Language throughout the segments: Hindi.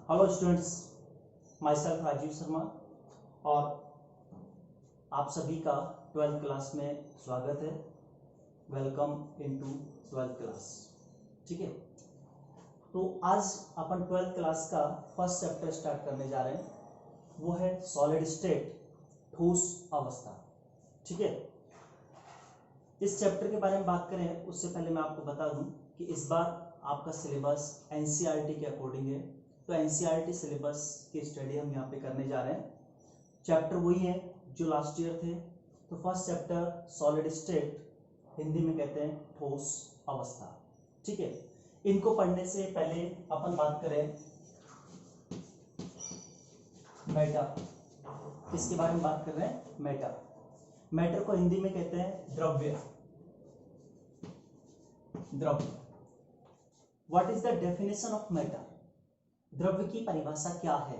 Hello students, myself Rajeev Sharma और आप सभी का 12th क्लास में स्वागत है। Welcome into 12th class. ठीक है, तो आज अपन 12th क्लास का फर्स्ट चैप्टर स्टार्ट करने जा रहे हैं, वो है सॉलिड स्टेट, ठोस अवस्था। ठीक है, इस चैप्टर के बारे में बात करें उससे पहले मैं आपको बता दूं कि इस बार आपका सिलेबस एनसीईआरटी के अकॉर्डिंग है, तो एनसीईआरटी सिलेबस की स्टडी हम यहाँ पे करने जा रहे हैं। चैप्टर वही है जो लास्ट ईयर थे। तो first chapter solid state, Hindi में कहते हैं ठोस अवस्था। ठीक है, इनको पढ़ने से पहले अपन बात करें मैटर। किसके बारे में बात कर रहे हैं? मैटर। मैटर को हिंदी में कहते हैं द्रव्य। द्रव्य, what is the definition of matter? द्रव्य की परिभाषा क्या है,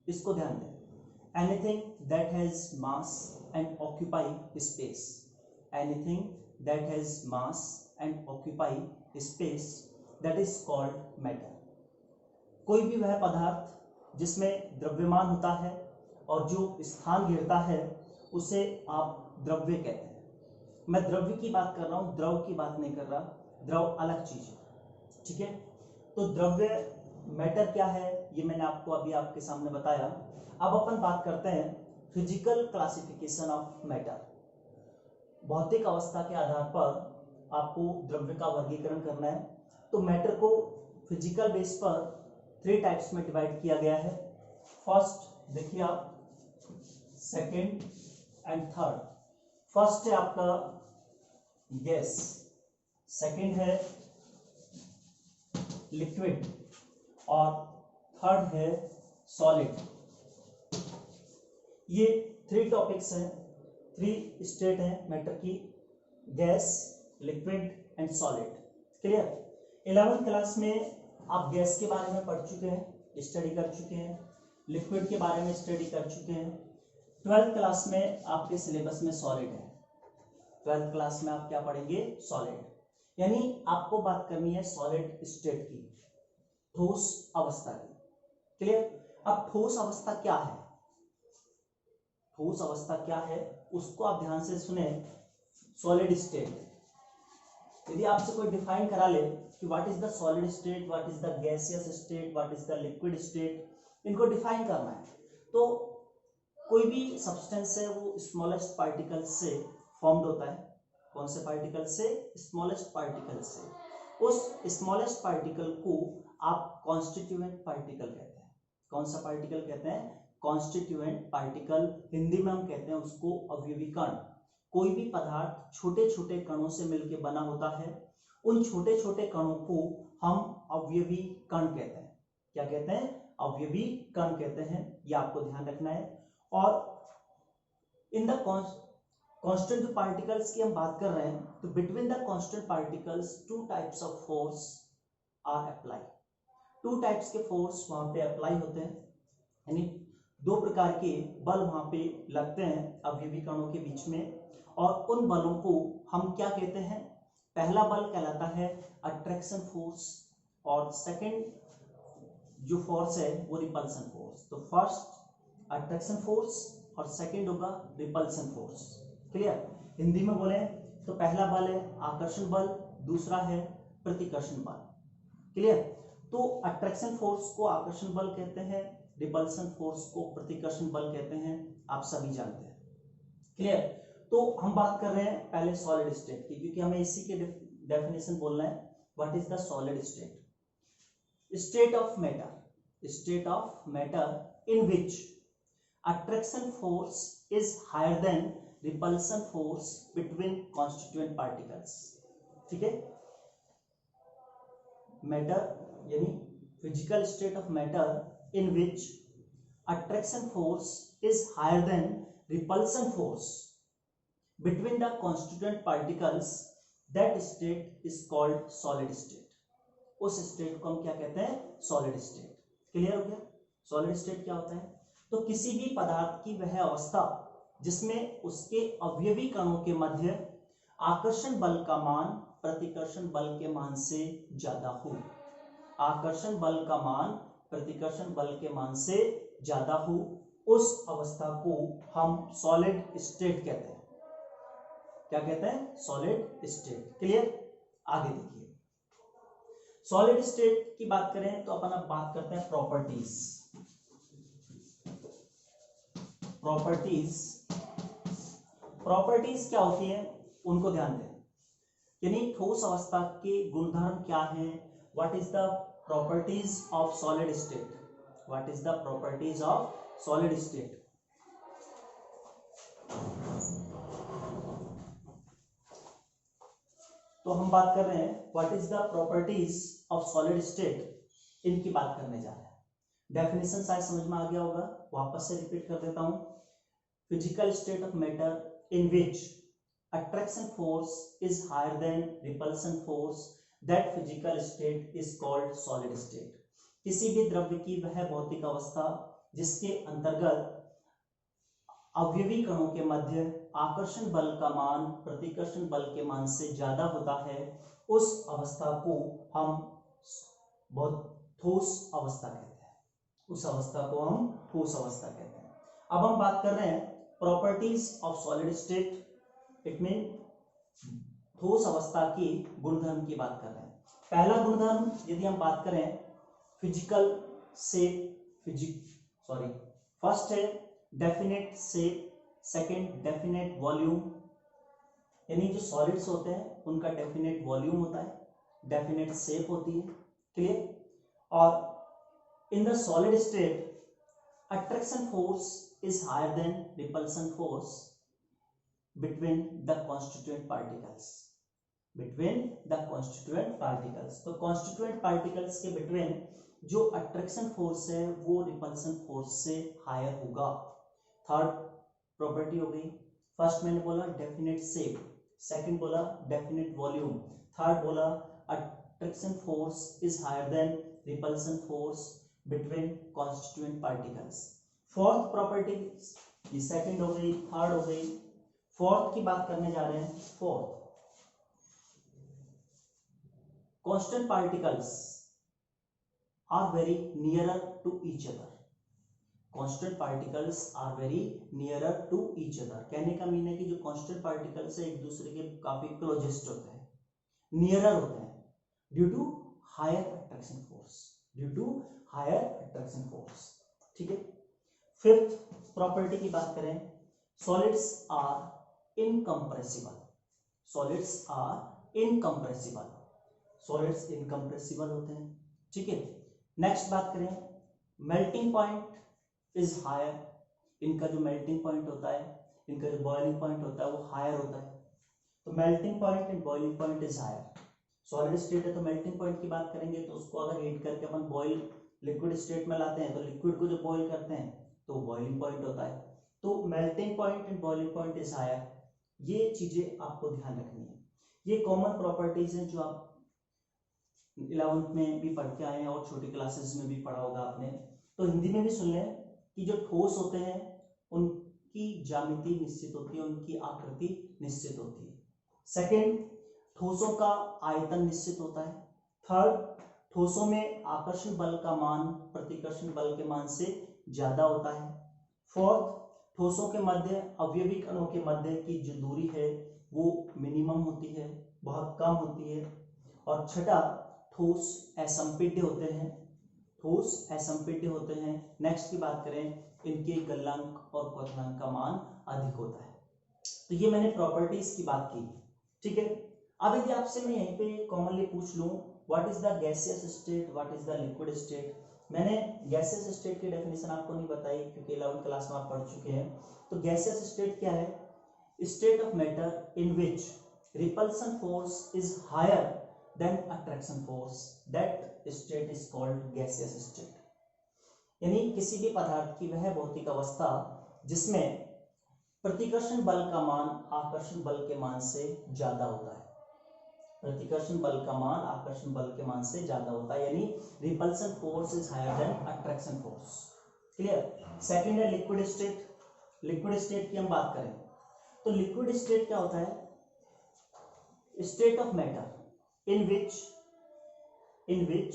इसको ध्यान दें। Anything that has mass and occupy space. Anything that has mass and occupy space, that is called matter. कोई भी वह पदार्थ जिसमें द्रव्यमान होता है और जो स्थान घेरता है उसे आप द्रव्य कहते हैं। मैं द्रव्य की बात कर रहा हूं, द्रव की बात नहीं कर रहा। द्रव अलग चीज है। ठीक है, तो द्रव्य मैटर क्या है ये मैंने आपको अभी आपके सामने बताया। अब अपन बात करते हैं फिजिकल क्लासिफिकेशन ऑफ मैटर। भौतिक अवस्था के आधार पर आपको द्रव्य का वर्गीकरण करना है। तो मैटर को फिजिकल बेस पर 3 टाइप्स में डिवाइड किया गया है। फर्स्ट देखिए आप, सेकेंड एंड थर्ड। फर्स्ट है आपका गैस, सेकेंड है लिक्विड और थर्ड है सॉलिड। ये 3 टॉपिक्स हैं, 3 स्टेट हैं मैटर की, gas, liquid and solid. Clear? 11th class में आप गैस के बारे में पढ़ चुके हैं, स्टडी कर चुके हैं, लिक्विड के बारे में स्टडी कर चुके हैं। 12th क्लास में आपके सिलेबस में सॉलिड है। 12th क्लास में आप क्या पढ़ेंगे? सॉलिड। यानी आपको बात करनी है सॉलिड स्टेट की, ठोस अवस्था की। क्लियर? अब ठोस अवस्था क्या है, ठोस अवस्था क्या है उसको आप ध्यान से सुने। सॉलिड स्टेट, यदि आपसे कोई डिफाइन करा ले कि what is the solid state, what is the gaseous state, what is the liquid state, इनको डिफाइन करना है। तो कोई भी सब्सटेंस है वो स्मॉलेस्ट पार्टिकल से फॉर्म्ड होता है। कौन से पार्टिकल से? स्मॉलेस्ट पार्टिकल से। उस स्मॉलेस्ट पार्टिकल को आप कॉन्स्टिट्यूएंट पार्टिकल कहते हैं। कौन सा पार्टिकल कहते हैं? Constituent particle. हिंदी में हम कहते हैं उसको अवयवी कण। कोई भी पदार्थ छोटे छोटे कणों से मिलकर बना होता है, उन छोटे छोटे कणों को हम अवयवी कण कहते हैं। क्या कहते हैं? अवयवी कण कहते हैं। ये आपको ध्यान रखना है। और इन द कांस्टेंट पार्टिकल्स की हम बात कर रहे हैं, तो between the constant particles 2 types of force are apply. 2 types के फोर्स वहां पे अप्लाई होते हैं, यानी 2 प्रकार के बल वहां पे लगते हैं अवयवी कणों के बीच में। और उन बलों को हम क्या कहते हैं? पहला बल कहलाता है अट्रैक्शन फोर्स और सेकंड जो फोर्स है वो रिपल्सन फोर्स। तो फर्स्ट अट्रैक्शन फोर्स और सेकंड होगा रिपल्सन फोर्स। क्लियर? हिंदी में बोले तो पहला बल है आकर्षण बल, दूसरा है प्रतिकर्षण बल। क्लियर? तो अट्रैक्शन फोर्स को आकर्षण बल कहते हैं, रिपल्सन फोर्स को प्रतिकर्षण बल कहते हैं, आप सभी जानते हैं। क्लियर? तो हम बात कर रहे हैं पहले सॉलिड स्टेट की, क्योंकि हमें इसी के डेफिनेशन बोलना है। What is the solid state? State of matter, state of matter in which attraction force is higher than repulsion force between constituent particles। ठीक है, मैटर यानी physical state of matter in which attraction force is higher than repulsion force between the constituent particles, that state is called solid state। उस स्टेट को हम क्या कहते हैं? Solid state. क्लियर हो गया? सॉलिड स्टेट क्या होता है? तो किसी भी पदार्थ की वह अवस्था जिसमें उसके अवयवी कणों के मध्य आकर्षण बल का मान प्रतिकर्षण बल के मान से ज्यादा हो। आकर्षण बल का मान प्रतिकर्षण बल के मान से ज्यादा हो, उस अवस्था को हम सॉलिड स्टेट कहते हैं। क्या कहते हैं? Solid state. क्लियर? आगे देखिए, सॉलिड स्टेट की बात करें तो अपन अब बात करते हैं प्रॉपर्टीज। प्रॉपर्टीज क्या होती है उनको ध्यान दें, यानी ठोस अवस्था के गुणधर्म क्या हैं। What is the properties of solid state? What is the properties of solid state? तो हम बात कर रहे हैं what is the properties of solid state, इनकी बात करने जा रहे हैं। डेफिनेशन शायद समझ में आ गया होगा, वापस से रिपीट कर देता हूं। Physical state of matter in which attraction force is higher than repulsion force, that physical state is called solid state। किसी भी द्रव्य की वह भौतिक अवस्था जिसके अंतर्गत अवयवी कणों के मध्य आकर्षण बल का मान प्रतिकर्षण बल के मान से ज्यादा होता है, उस अवस्था को हम बहुत ठोस अवस्था कहते हैं। उस अवस्था को हम ठोस अवस्था कहते हैं। अब हम बात कर रहे हैं properties of solid state, it mean ठोस अवस्था की गुणधर्म की बात कर रहे हैं। पहला गुणधर्म यदि हम बात करें फिजिकल शेप, फर्स्ट है definite shape, second definite volume, यानी जो सॉलिड्स होते हैं उनका डेफिनेट वॉल्यूम होता है, डेफिनेट शेप होती है। क्लियर? और in the solid state attraction force is higher than repulsion force between the constituent particles, तो constituent particles के between जो attraction force है वो repulsion force से higher होगा। थर्ड प्रॉपर्टी हो गई, फर्स्ट मैंने बोला डेफिनेट शेप, सेकंड बोला डेफिनेट वॉल्यूम, थर्ड बोला attraction force is higher than repulsion force between constituent particles। Fourth property, ये सेकंड हो गई, थर्ड हो गई, फोर्थ की बात करने जा रहे हैं। Fourth, constant particles are very nearer to each other. Constant particles are very nearer to each other, कहने का मीन है कि जो कांस्टेंट पार्टिकल्स है एक दूसरे के काफी क्लोजेस्ट होते हैं, नियरर होते हैं, due to higher attraction force, ठीक है। फिफ्थ प्रॉपर्टी की बात करें, solids are incompressible, solids incompressible होते हैं, ठीक है। नेक्स्ट बात करें, मेल्टिंग पॉइंट इज हायर, इनका जो मेल्टिंग पॉइंट होता है, इनका जो बॉइलिंग पॉइंट होता है वो हायर होता है। तो melting point and boiling point is higher. Solid state है तो मेल्टिंग पॉइंट की बात करेंगे, तो उसको अगर हीट करके अपन बॉइल लिक्विड स्टेट में लाते हैं तो लिक्विड को जो बॉइल करते हैं तो बॉइलिंग पॉइंट होता है। तो melting point and boiling point is higher, ये चीजें आपको ध्यान रखनी है। ये कॉमन प्रॉपर्टीज हैं जो आप 11th में भी पढ़ के आए हैं और छोटी क्लासेस में भी पढ़ा होगा आपने। तो हिंदी में भी सुन लें कि जो ठोस होते हैं उनकी ज्यामिति निश्चित होती है, उनकी आकृति निश्चित होती है। सेकंड, ठोसों का आयतन निश्चित होता है। थर्ड, ठोसों में आकर्षण बल का मान प्रतिकर्षण बल के मान से ज्यादा होता है। फोर्थ, ठोसों के मध्य अवयवी कणों के मध्य की जो दूरी है वो मिनिमम होती है, बहुत कम होती है। और छठा, ठोस असंपीड्य होते हैं, नेक्स्ट की बात करें, इनके गलनांक और क्वथनांक का मान अधिक होता है। तो ये मैंने प्रॉपर्टीज की बात की, ठीक है। अब यदि आपसे मैं यहीं पे कॉमनली पूछ लूं what is the gaseous state, what is the liquid state, मैंने गैसियस स्टेट की डेफिनेशन आपको नहीं बताई क्योंकि 11th क्लास में आप पढ़ चुके हैं। तो गैसियस स्टेट क्या है? State of matter in which repulsion force is higher than attraction force, that state is called gaseous state. यानी किसी भी पदार्थ की वह भौतिक अवस्था जिसमें प्रतिकर्षण बल का मान आकर्षण बल के मान से ज्यादा होता है, प्रतिकर्षण बल का मान आकर्षण बल के मान से ज्यादा होता है, यानी repulsion force is higher than attraction force. Clear? Second है लिक्विड स्टेट। लिक्विड स्टेट की हम बात करें तो लिक्विड स्टेट क्या होता है? State of matter in which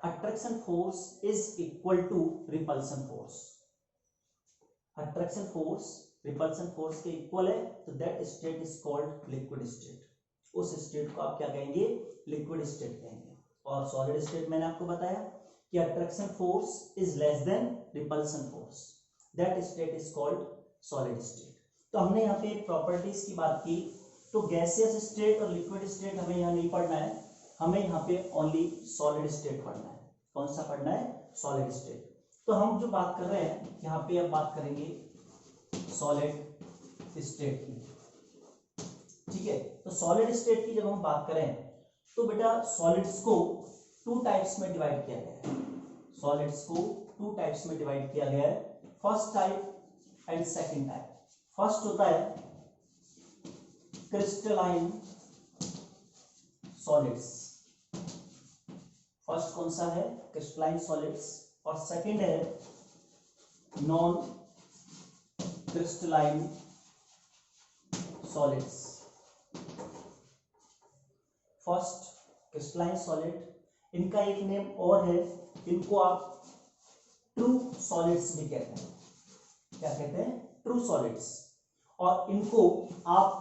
attraction force is equal to repulsion force, attraction force repulsion force के इक्वल है, तो that state is called liquid state, उस स्टेट को आप क्या कहेंगे, लिक्विड स्टेट कहेंगे। और सॉलिड स्टेट मैंने आपको बताया कि attraction force is less than repulsion force, that state is called solid state. तो हमने यहाँ पे प्रॉपर्टीज की बात की, तो गैसियस स्टेट और लिक्विड स्टेट हमें यहाँ नहीं पढ़ना है, हमें यहाँ पे ओनली सॉलिड स्टेट पढ़ना है। कौन सा पढ़ना है, सॉलिड स्टेट। तो हम जो बात कर रहे हैं यहाँ पे, अब बात करेंगे सॉलिड स्टेट की, ठीक है। तो सॉलिड स्टेट की जब हम बात करें तो बेटा सॉलिड्स को टू टाइप्स में डिवाइड किया गया है, सॉलिड्स को टू टाइप्स में डिवाइड किया गया है, first type and second type. First होता है क्रिस्टलाइन सॉलिड्स, फर्स्ट कौन सा है, क्रिस्टलाइन सॉलिड्स, और सेकंड है non crystalline solids. First crystalline solid, इनका एक नेम और है, इनको आप ट्रू सॉलिड्स भी कहते हैं, क्या कहते हैं, ट्रू सॉलिड्स, और इनको आप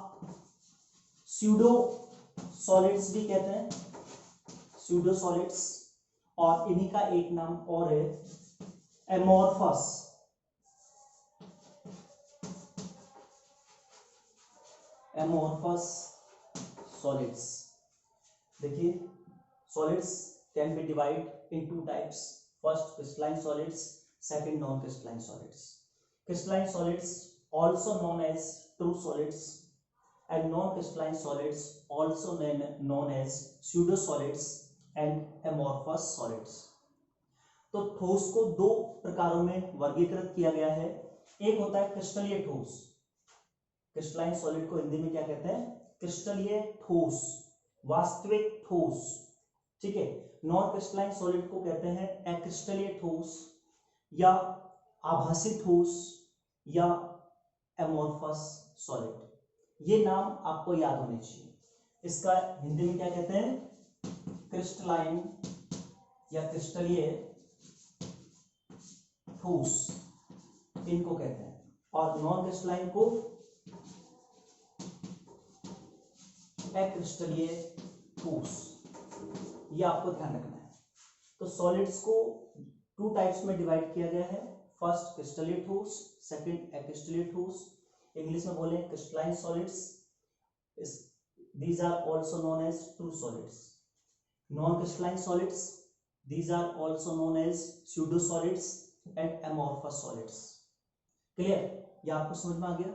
स्यूडो सॉलिड्स भी कहते हैं, स्यूडो सॉलिड्स, और इन्हीं का एक नाम और है एमोर्फस, एमोर्फस सॉलिड्स। देखिए solids can B divide in two types, first crystalline solids, second non crystalline solids. Crystalline solids also known as true solids and non-crystalline solids also known as pseudo solids and amorphous solids। तो ठोस को दो प्रकारों में वर्गीकृत किया गया है, एक होता है क्रिस्टलीय ठोस, क्रिस्टलाइन सॉलिड को हिंदी में क्या कहते हैं, क्रिस्टलीय ठोस, वास्तविक ठोस, ठीक है। नॉन क्रिस्टलाइन सॉलिड को कहते हैं अक्रिस्टलीय ठोस या आभासी ठोस या एमोर्फस सॉलिड। ये नाम आपको याद होने चाहिए, इसका हिंदी में क्या कहते हैं, क्रिस्टलाइन या क्रिस्टलीय ठोस इनको कहते हैं, और नॉन क्रिस्टलाइन को अक्रिस्टलीय ठोस, ये आपको ध्यान रखना है। तो सॉलिड्स को टू टाइप्स में डिवाइड किया गया है, फर्स्ट क्रिस्टलीय ठोस, सेकंड अक्रिस्टलीय ठोस। इंग्लिश में बोले crystalline solids, these are also known as true solids। non crystalline solids, these are also known as pseudo solids and amorphous solids। Clear, ये आपको समझ में आ गया।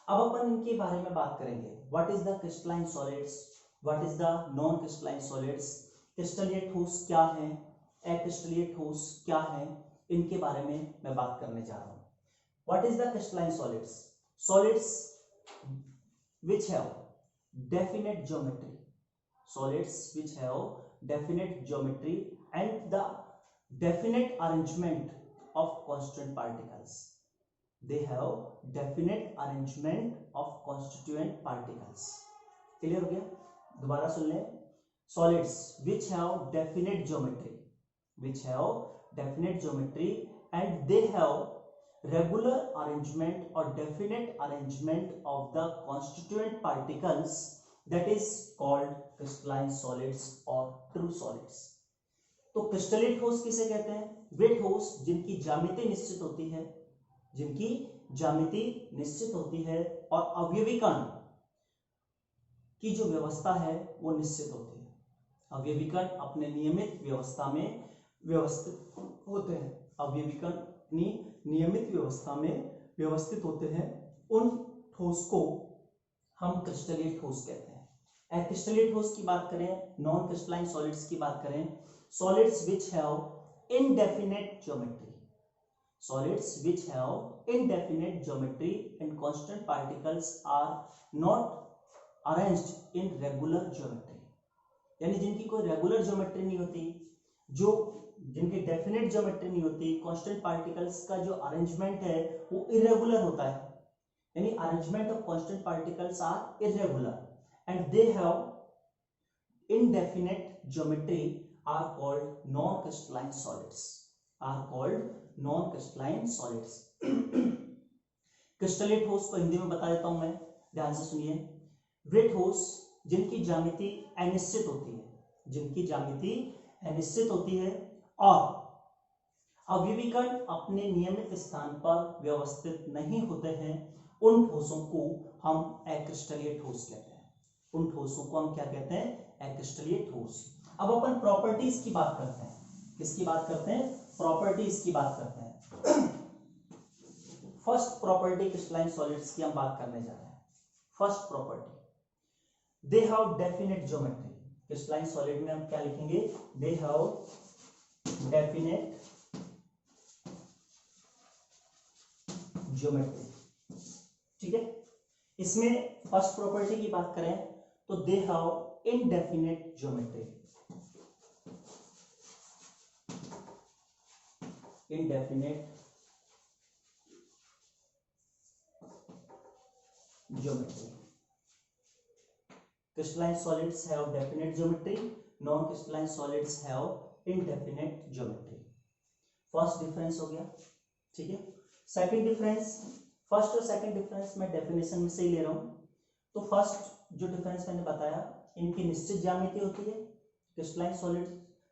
अब अपन इनके बारे में बात करेंगे, what is the crystalline solids, what is the non crystalline solids, क्रिस्टलीय ठोस क्या है, अक्रिस्टलीय ठोस क्या है, इनके बारे में मैं बात करने जा रहा हूं। What is the crystalline solids, solids which have definite geometry, solids which have definite geometry and the definite arrangement of constant particles, they have definite arrangement of constituent particles। Clear हो गया, दोबारा सुन लें, solids which have definite geometry, which have definite geometry and they have regular arrangement or definite arrangement of the constituent particles, that is called crystalline solids or true solids। तो क्रिस्टलीय ठोस किसे कहते हैं, वे ठोस जिनकी ज्यामिति निश्चित होती है, जिनकी ज्यामिति निश्चित होती है और अवयवीकरण की जो व्यवस्था है वो निश्चित होती है, अवयवीकरण अपने नियमित व्यवस्था में व्यवस्थित होते हैं, अवयवीकरण अपनी नियमित व्यवस्था में व्यवस्थित होते हैं, उन ठोस को हम क्रिस्टलीय ठोस कहते हैं। अक्रिस्टलीय ठोस की बात करें, नॉन क्रिस्टलाइन सॉलिड्स की बात करें, solids which have indefinite geometry, solids which have indefinite geometry and constant particles are not arranged in regular geometry। यानी जिनकी कोई रेगुलर ज्योमेट्री नहीं होती, जो जिनकी डेफिनेट ज्योमेट्री नहीं होती, कांस्टेंट पार्टिकल्स का जो अरेंजमेंट है वो इरेगुलर होता है, यानी arrangement of constant particles are irregular and they have indefinite geometry are called non-crystalline solids. Are called non-crystalline solids. क्रिस्टलीय ठोस को हिंदी में बता देता हूं मैं, ध्यान से सुनिए। वे ठोस जिनकी ज्यामिति अनिश्चित होती है, जिनकी ज्यामिति अनिश्चित होती है और अवयवी कण अपने नियमित स्थान पर व्यवस्थित नहीं होते हैं, उन ठोसों को हम अक्रिस्टलीय ठोस कहते हैं। उन ठोसों को हम क्या कहते हैं? अक्रिस्टलीय ठोस। अब अपन प्रॉपर्टीज की बात करते हैं। किसकी बात करते हैं? प्रॉपर्टीज की बात करते हैं। फर्स्ट प्रॉपर्टी क्रिस्टलाइन सॉलिड्स की हम बात करने जा रहे हैं। First property, they have definite geometry. Crystalline solid में हम क्या लिखेंगे? They have definite geometry. ठीक है, इसमें फर्स्ट प्रॉपर्टी की बात करें तो दे have indefinite geometry. Indefinite geometry. Crystalline solids have definite geometry. Non-crystalline solids have indefinite geometry. First difference हो गया, ठीक है। सेकंड डिफरेंस, फर्स्ट और सेकंड डिफरेंस मैं डेफिनेशन में से ही ले रहा हूं। तो फर्स्ट जो डिफरेंस मैंने बताया, इनकी निश्चित ज्यामिति होती है क्रिस्टलाइन सॉलिड,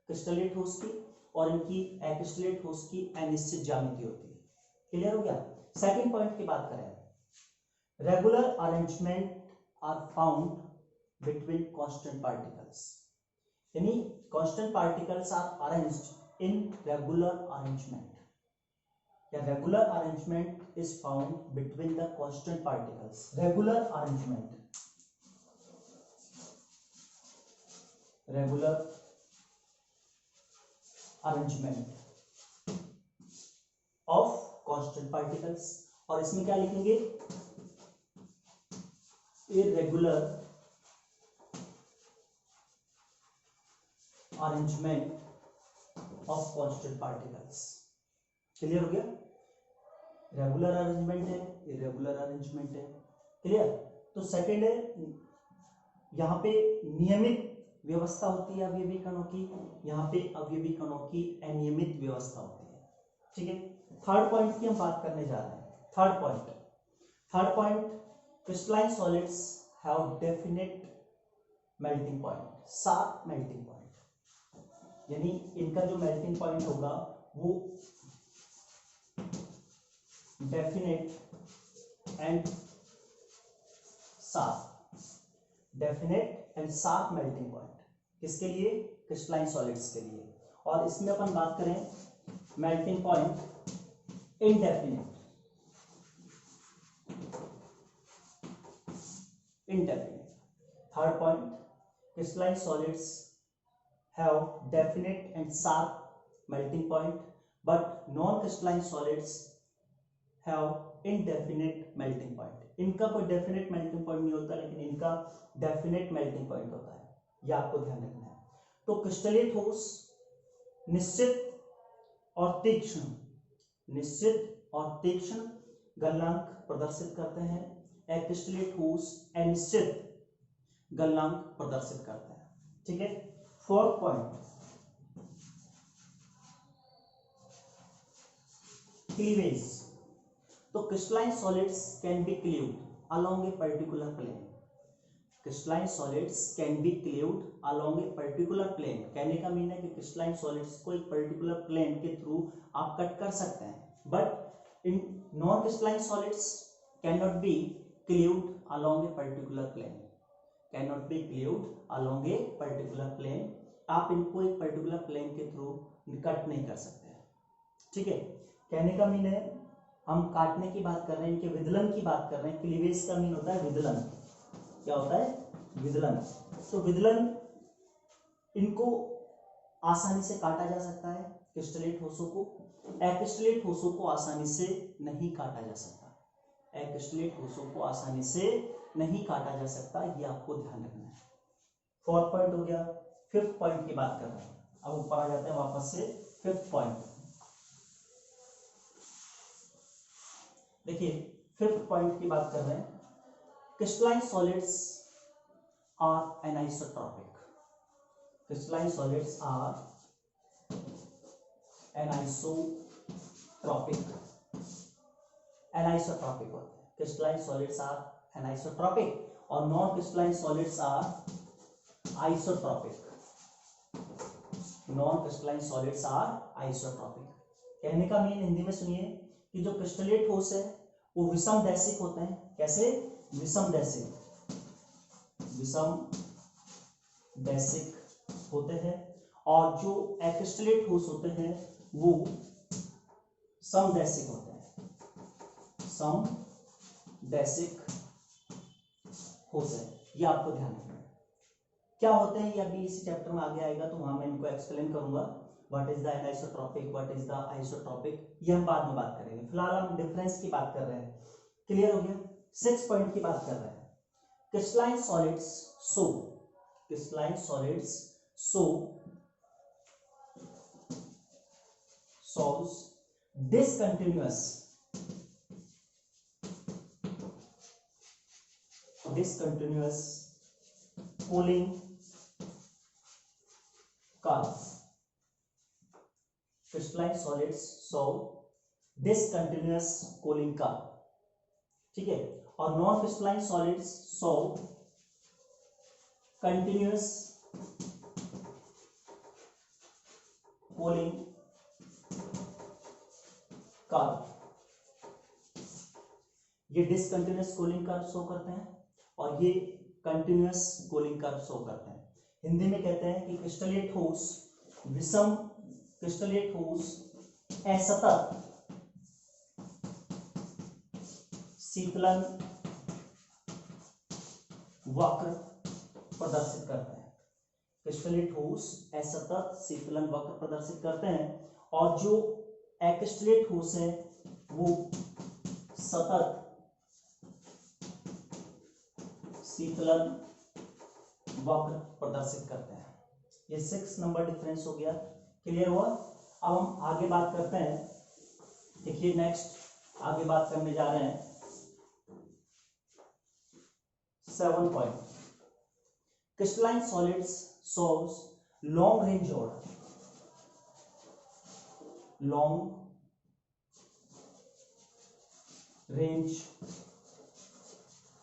क्रिस्टलीय ठोस की, और इनकी अक्रिस्टलीय ठोस की अनिश्चित ज्यामिति होती है। क्लियर हो गया। सेकंड पॉइंट की बात करें, regular arrangement are found between constant particles, यानी constant particles are arranged in regular arrangement, या regular arrangement is found between the constant particles. Regular arrangement, regular arrangement of constant particles, और इसमें क्या लिखेंगे? irregular arrangement of constant particles. Clear हो गया? रेगुलर अरेंजमेंट है, इरेगुलर अरेंजमेंट है। क्लियर? तो सेकंड है, यहाँ पे नियमित व्यवस्था होती है अवयवी कणों की, यहाँ पे अवयवी कणों की अनियमित व्यवस्था होती है। ठीक है, थर्ड पॉइंट की हम बात करने जा रहे हैं। Third point, crystalline solids have definite melting point, sharp melting point, यानी इनका जो melting point होगा वो definite and sharp melting point। किसके लिए? crystalline solids के लिए। और इसमें अपन बात करें melting point indefinite, Third point, crystalline solids have definite and sharp melting point, but non-crystalline solids have indefinite melting point. इनका कोई definite melting point नहीं होता, लेकिन इनका definite melting point होता है, यह आपको ध्यान रखना है। तो क्रिस्टलीय ठोस निश्चित और तीक्ष्ण गलनांक प्रदर्शित करते हैं, अक्रिस्टलीय ठोस अनिश्चित गलनांक प्रदर्शित करते हैं। ठीक है। Fourth point, cleavage. तो crystalline solids can be cleaved along a particular plane. Crystalline solids can be cleaved along a particular plane. कहने का मीन है कि क्रिस्टलाइन सॉलिड्स को एक पर्टिकुलर प्लेन के थ्रू आप कट कर सकते हैं, but in non crystalline solids can not be cleaved along a particular plane, can not be cleaved along a particular plane. आप इनको एक पर्टिकुलर प्लेन के थ्रू कट नहीं कर सकते हैं। ठीक है, कहने का मीन है हम काटने की बात कर रहे हैं, इनके विदलन की बात कर रहे हैं। क्लीवेज का मीन होता है विदलन। क्या होता है? विदलन। तो विदलन, इनको आसानी से काटा जा सकता है क्रिस्टलीय ठोसों को, अक्रिस्टलीय ठोसों को आसानी से नहीं काटा जा सकता। अक्रिस्टलीय ठोसों को आसानी से नहीं काटा जा सकता, ये आपको ध्यान रखना है। फोर्थ पॉइंट हो गया। फिफ्थ पॉइंट की बात कर रहे हैं, अब ऊपर आ जाते हैं वापस से फिफ्थ पॉइंट। देखिए, फिफ्थ पॉइंट की बात कर रहे हैं, crystalline solids are anisotropic. Crystalline solids are anisotropic, anisotropic होते हैं। क्रिस्टलाइन सॉलिड्स आर एनाइसोट्रॉपिक और non crystalline solids are isotropic. Non crystalline solids are isotropic. कहने का मीन हिंदी में सुनिए कि जो क्रिस्टलेट ठोस है वो विषम दैशिक होते हैं। कैसे? विषम दैशिक, विषम दैशिक होते हैं। और जो एक्रिस्टलेट ठोस होते हैं वो समदैशिक होते हैं, समदैशिक होते हैं। ये आपको ध्यान रखना है। क्या होते हैं ये अभी इसी चैप्टर में आगे आएगा तो वहां मैं इनको एक्सप्लेन करूंगा। What is the anisotropic, what is the isotropic, ये हम बाद में बात करेंगे। फिलहाल हम डिफरेंस की बात कर रहे हैं। क्लियर हो गया? 6 पॉइंट की बात कर रहे हैं। क्रिस्टलाइन सॉलिड्स सो, क्रिस्टलाइन सॉलिड्स सो shows discontinuous cooling curve। crystalline solids show discontinuous cooling curve, ठीक है। और non crystalline solids show continuous cooling curve. ये डिसकंटिन्यूअस कूलिंग कर्व शो करते हैं और ये कंटिन्यूअस कूलिंग कर्व शो करते हैं। हिंदी में कहते हैं कि क्रिस्टलेट ठोस, विषम क्रिस्टलेट ठोस असतत शीतलन वक्र प्रदर्शित करते हैं। क्रिस्टलेट ठोस असतत शीतलन वक्र प्रदर्शित करते हैं और जो एक्रिस्टलेट ठोस है वो सतत शीतलन वक्र प्रदर्शित करते हैं। ये 6 नंबर डिफरेंस हो गया। क्लियर हुआ? अब हम आगे बात करते हैं। देखिए नेक्स्ट आगे बात करने जा रहे हैं 7 point. Crystalline solids shows long range order, long range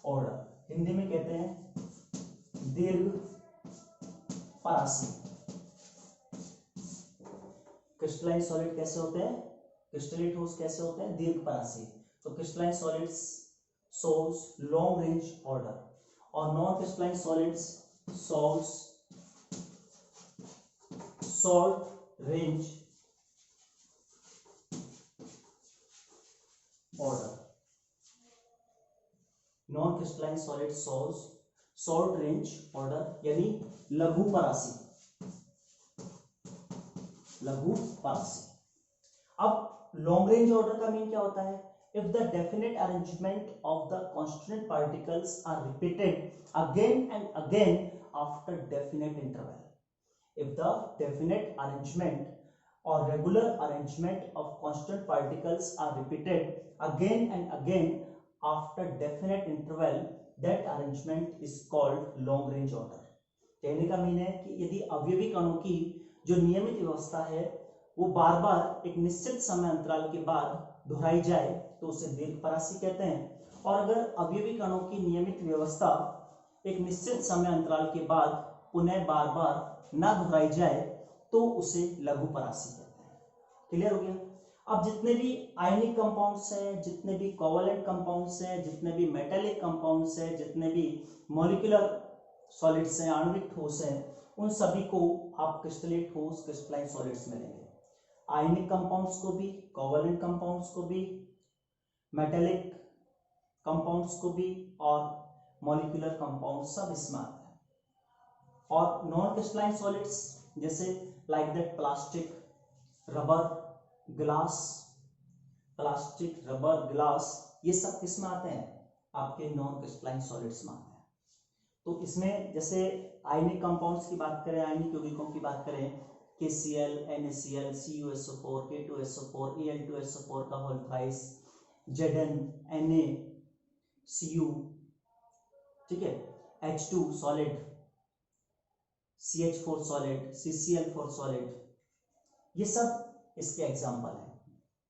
order, Hindi में कहते हैं दीर्घ परासी। क्रिस्टलाइन सॉलिड कैसे होते हैं? क्रिस्टलेट ठोस कैसे होते हैं? दीर्घ परासी। तो crystalline solids shows long range order और non crystalline solids shows short range order. Non crystalline solid shows short range order यानी लघु परासी, लघु परासी। अब लॉन्ग रेंज ऑर्डर का मीन क्या होता है? If the definite arrangement of the constituent particles are repeated again and again after definite interval. if the definite arrangement or regular arrangement of constant particles are repeated again and again after definite interval, that arrangement is called long range order। कहने का मीन है कि यदि अवयवी कणों की जो नियमित व्यवस्था है वो बार बार एक निश्चित समय अंतराल के बाद दोहराई जाए तो उसे दीर्घ परासी कहते हैं। और अगर अवयवी कणों की नियमित व्यवस्था एक निश्चित समय अंतराल के बाद पुनः बार बार ना दोहराई जाए तो उसे लघु परासी कहते हैं। क्लियर हो गया? अब जितने भी आयनिक कंपाउंड्स हैं, जितने भी कोवलेंट कंपाउंड्स हैं, जितने भी मेटेलिक कंपाउंड्स हैं, जितने भी मॉलिक्यूलर सॉलिड्स हैं, आणविक ठोस हैं, उन सभी को आप क्रिस्टलेट ठोस, क्रिस्टलाइन सॉलिड्स मिलेंगे। आयनिक कंपाउंड्स को भी, कोवलेंट कंपाउंड्स को भी, मेटेलिक कंपाउंड्स को भी और मॉलिक्यूलर कंपाउंड सब इसमें आते हैं। और नॉन क्रिस्टलाइन सॉलिड्स जैसे like that plastic, rubber, glass, plastic, rubber, glass, ये सब किसमें आते हैं? आपके नॉन क्रिस्टलाइन सॉलिड्स में आते हैं। तो इसमें जैसे आयनिक कंपाउंड्स की बात करें, आयनिक यौगिकों की बात करें, KCl, NaCl, CuSO4, K2SO4, Al2SO4 का होल थ्राइस, Zn, NaCu, ठीक है, H2 solid, CH4 solid, CCl4 solid, ये सब इसके एग्जाम्पल हैं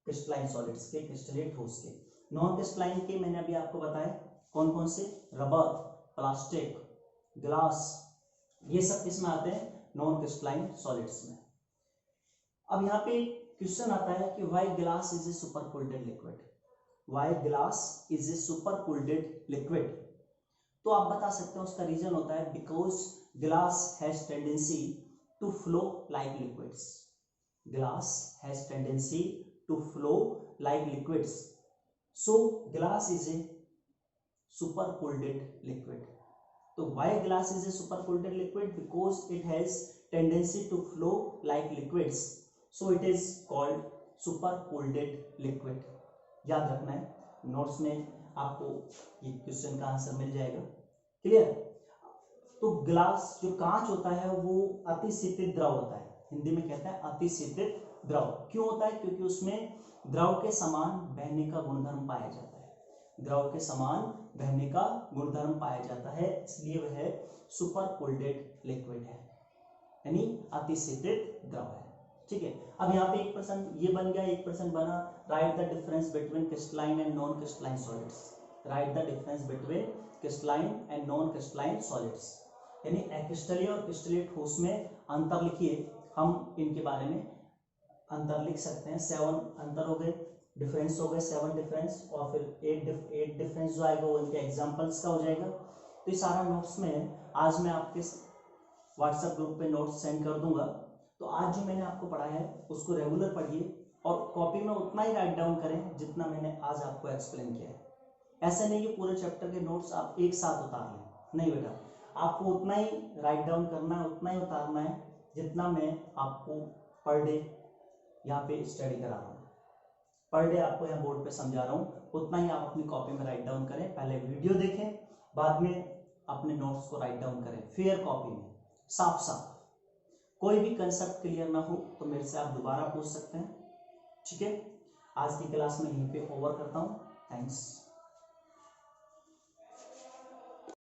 क्रिस्टलाइन सॉलिड्स के, क्रिस्टलेट ठोस के। नॉन क्रिस्टलाइन के मैंने अभी आपको बताया कौन कौन से, रबर, प्लास्टिक, ग्लास, ये सब किस में आते हैं, नॉन क्रिस्टलाइन सॉलिड्स में। अब यहाँ पे क्वेश्चन आता है कि why glass is a super cooled liquid, why glass is a super cooled liquid. तो आप बता सकते हैं उसका रीजन होता है because glass has tendency to flow like liquids, glass has tendency to flow like liquids, so glass is a super cooled liquid. तो why glass is a super cooled liquid, because it has tendency to flow like liquids, so it is called super cooled liquid. याद रखना है, नोट्स में आपको ये क्वेश्चन का आंसर मिल जाएगा। क्लियर। तो ग्लास जो कांच होता है वो अतिशीतित द्रव होता है, हिंदी में कहते हैं अतिशीतित द्रव। क्यों होता है, क्योंकि उसमें द्रव के समान बहने का गुणधर्म पाया जाता है, द्रव के समान बहने का गुणधर्म पाया जाता है, इसलिए वह सुपर कोल्डेड लिक्विड है, यानी अतिशीतित द्रव है। ठीक है। अब यहाँ पे 1% ये बन गया, 1% बना, right the difference between crystalline and non crystalline solids, right the difference between crystalline and non crystalline solids, यानी अक्रिस्टलीय और क्रिस्टलीय ठोस में अंतर लिखिए। हम इनके बारे में अंतर लिख सकते हैं, 7 अंतर हो गए, डिफरेंस हो गए 7 डिफरेंस, और फिर 8 डिफरेंस जो आएगा वो इनके एग्जाम्पल्स का हो जाएगा। तो ये सारा नोट्स में आज मैं आपके व्हाट्सएप ग्रुप पे नोट्स सेंड कर दूंगा। तो आज जो मैंने आपको पढ़ाया है उसको रेगुलर पढ़िए और कॉपी में उतना ही राइट डाउन करें जितना मैंने आज आपको एक्सप्लेन किया है। ऐसा नहीं कि पूरे चैप्टर के नोट्स आप एक साथ उतार लें, नहीं बेटा, आपको उतना ही राइट डाउन करना है, उतना ही उतारना है जितना मैं आपको पर डे यहाँ पे स्टडी करा रहा हूँ, पर डे आपको यहाँ बोर्ड पे समझा रहा हूँ, उतना ही आप अपनी कॉपी में राइट डाउन करें। पहले वीडियो देखें, बाद में अपने नोट्स को राइट डाउन करें फेयर कॉपी में, साफ साफ। कोई भी कंसेप्ट क्लियर ना हो तो मेरे से आप दोबारा पूछ सकते हैं। ठीक है। आज की क्लास में यहीं पे ओवर करता हूँ। थैंक्स।